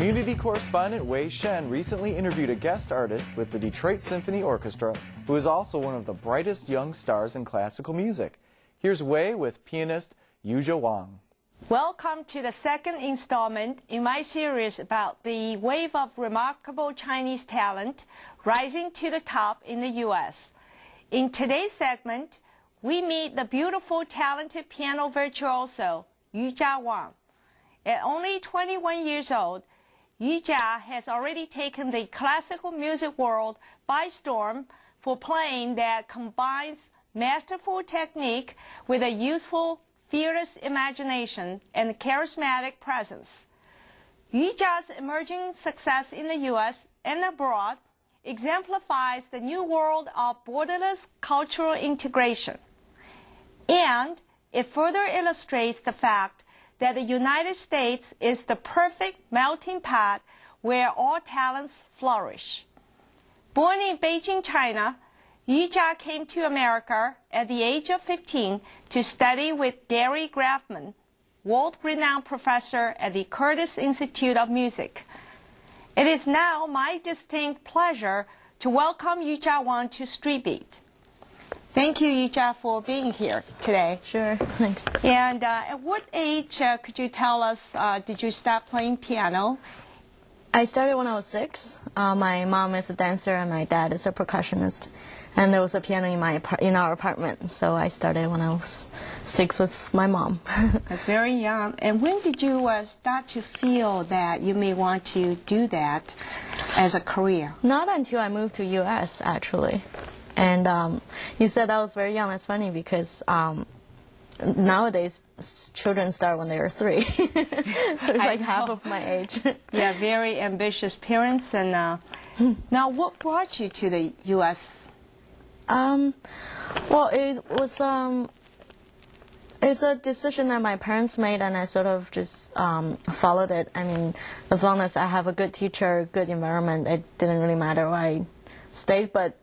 Community correspondent Shen recently interviewed a guest artist with the Detroit Symphony Orchestra, who is also one of the brightest young stars in classical music. Here's Wei with pianist Yujia Wang. Welcome to the second installment in my series about the wave of remarkable Chinese talent rising to the top in the U.S. In today's segment, we meet the beautiful, talented piano virtuoso, Yujia Wang. At only 21 years old, Yujia has already taken the classical music world by storm for playing that combines masterful technique with a youthful, fearless imagination and charismatic presence. Yujia's emerging success in the U.S. and abroad exemplifies the new world of borderless cultural integration. And it further illustrates the fact that the United States is the perfect melting pot where all talents flourish. Born in Beijing, China, Yujia came to America at the age of 15 to study with Gary Grafman, world-renowned professor at the Curtis Institute of Music. It is now my distinct pleasure to welcome Yujia Wang to Street Beat. Thank you, Yujia, for being here today. Sure, thanks. And at what age, could you tell us, did you start playing piano? I started when I was 6. My mom is a dancer and my dad is a percussionist. And there was a piano in our apartment, so I started when I was 6 with my mom. That's very young. And when did you start to feel that you may want to do that as a career? Not until I moved to U.S., actually. And you said I was very young. That's funny because nowadays children start when they are 3. So it's like half of my age. Yeah, very ambitious parents. And now, what brought you to the U.S.? Well, it was it's a decision that my parents made, and I sort of just followed it. I mean, as long as I have a good teacher, good environment, it didn't really matter where I stayed. But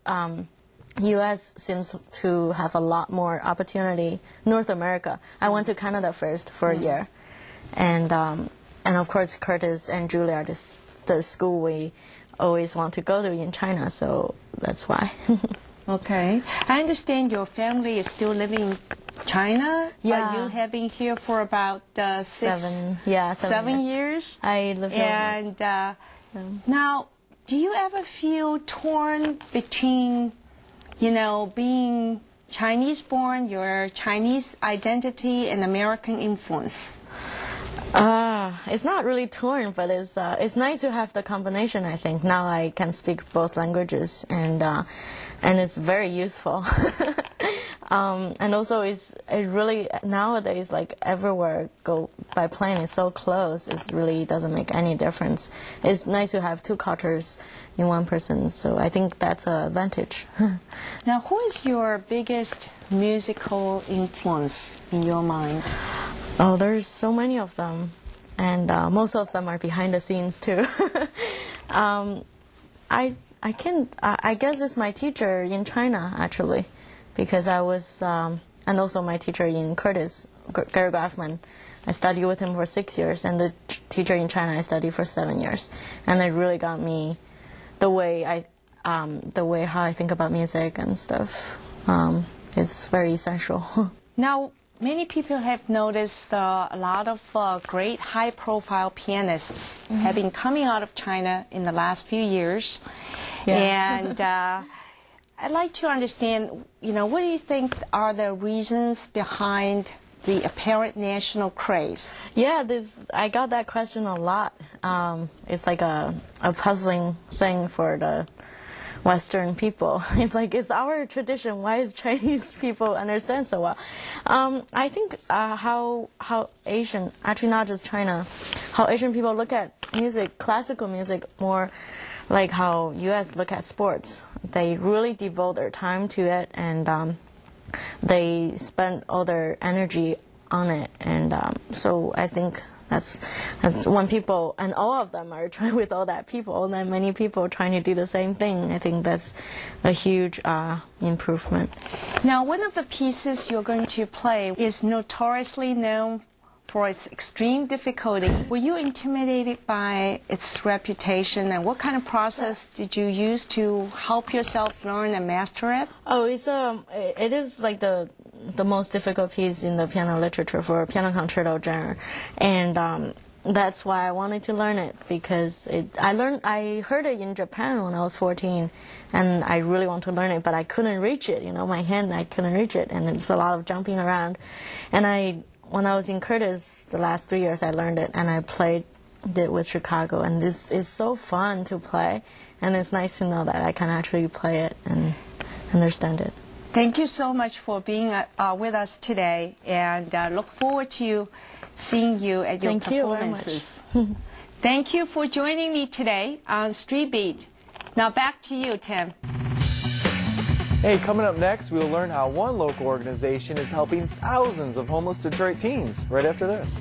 U.S. seems to have a lot more opportunity. North America. I went to Canada first for a year, and of course Curtis and Julia are the school we always want to go to in China. So that's why. Okay. I understand your family is still living in China. Yeah. You have been here for about 7 years. I live here. And now, do you ever feel torn between, being Chinese-born, your Chinese identity, and American influence? It's not really torn, but it's nice to have the combination. I think now I can speak both languages, and it's very useful. And also, it really nowadays, like everywhere go by plane is so close. It really doesn't make any difference. It's nice to have 2 cultures in one person. So I think that's an advantage. Now, who is your biggest musical influence in your mind? Oh, there's so many of them, and most of them are behind the scenes too. I guess it's my teacher in China actually, because I was and also my teacher in Curtis, Gary Grafman. I studied with him for 6 years, and the teacher in China I studied for 7 years, and it really got me the way how I think about music and stuff. It's very essential. Now, many people have noticed a lot of great high-profile pianists have been coming out of China in the last few years. Yeah. And I'd like to understand, what do you think are the reasons behind the apparent national craze? Yeah, I got that question a lot. It's like a puzzling thing for the Western people. It's like, it's our tradition. Why is Chinese people understand so well? I think how Asian, actually not just China, how Asian people look at music, classical music, more like how U.S. look at sports. They really devote their time to it, and they spend all their energy on it. And so I think that's when people, and all of them are trying with all that people, and then many people trying to do the same thing. I think that's a huge improvement. Now, one of the pieces you're going to play is notoriously known for its extreme difficulty. Were you intimidated by its reputation, and what kind of process did you use to help yourself learn and master it? Oh, it is like the most difficult piece in the piano literature for piano concerto genre, and that's why I wanted to learn it, because I heard it in Japan when I was 14, and I really want to learn it, but I couldn't reach it. My hand, I couldn't reach it, and it's a lot of jumping around. And when I was in Curtis the last 3 years, I learned it, and I played it with Chicago, and this is so fun to play, and it's nice to know that I can actually play it and understand it. Thank you so much for being with us today, and look forward to seeing you at your performances. Thank you for joining me today on Street Beat. Now back to you, Tim. Hey, coming up next, we'll learn how one local organization is helping thousands of homeless Detroit teens right after this.